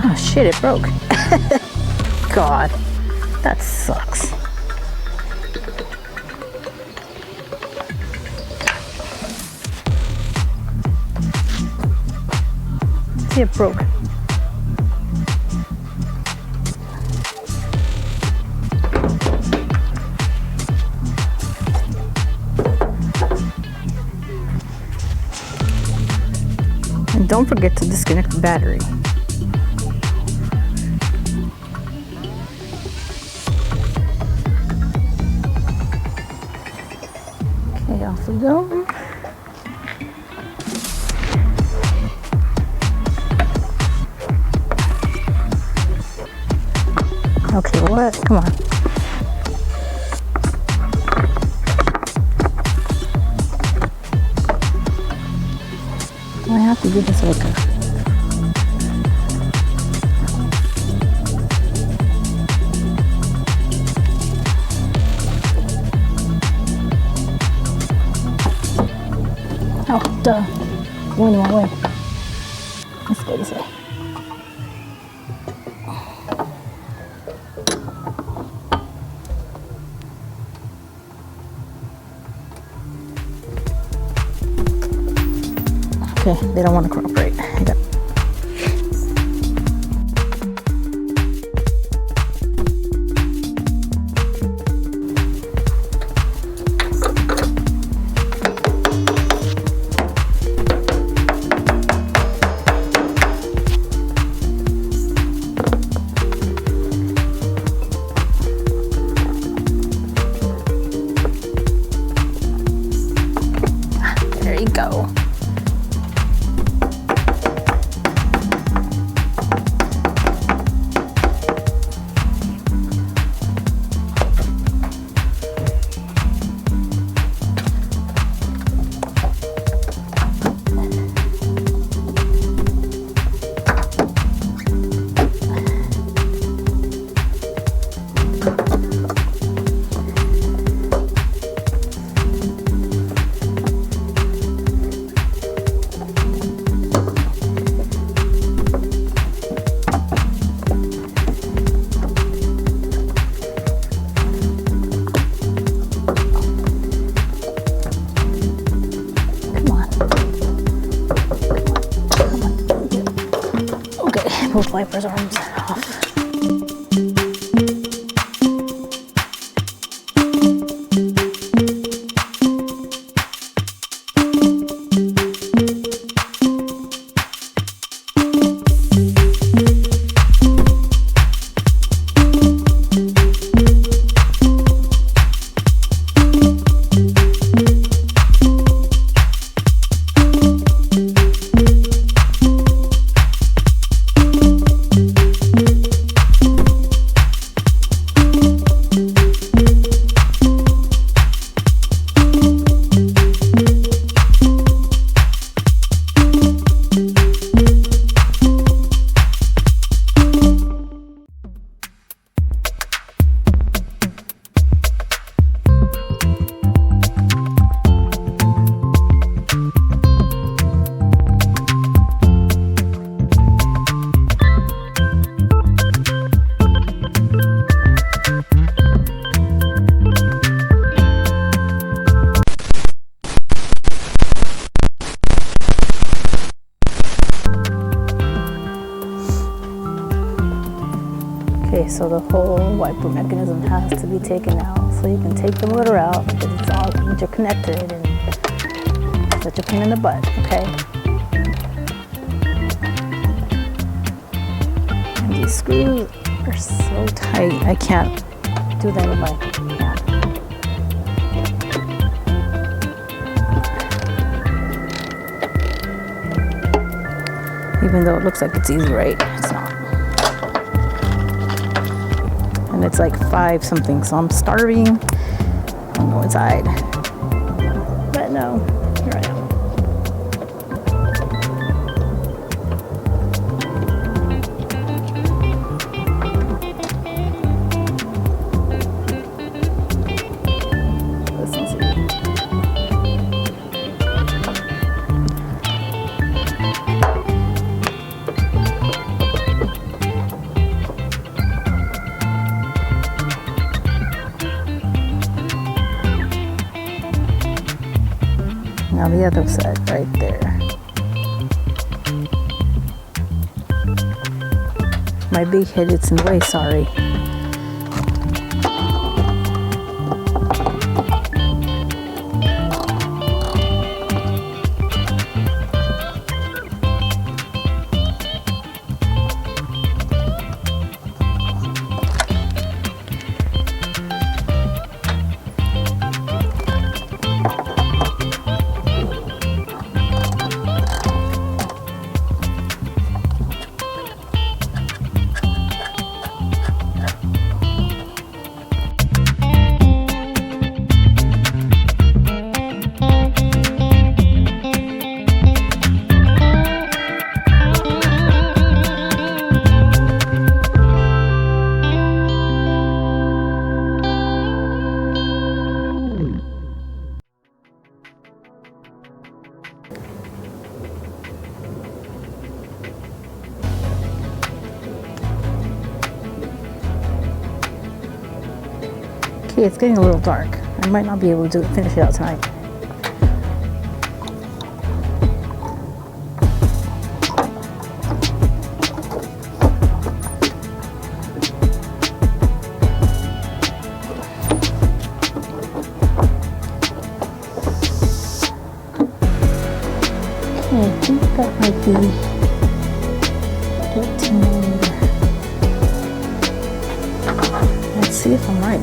Oh shit, it broke. God, that sucks. See, it broke. And don't forget to disconnect the battery. Okay, off we go. Okay, what? Come on. I have to do this like a... Oh, duh. Going the wrong way. Let's go this way. Okay, they don't want to cooperate. Yep. There you go. Both wipers arms off. Okay, so the whole wiper mechanism has to be taken out. So you can take the motor out because it's all interconnected and such a pain in the butt, okay? And these screws are so tight, I can't do that with my hand. Even though it looks like it's easy, right? It's not. And it's like 5 something, so I'm starving. I don't know inside. But no, here I am. Now the other side right there. My big head gets in the way, sorry. Okay, it's getting a little dark. I might not be able to finish it out tonight. Okay, I think that might be 18mm. Let's see if I'm right.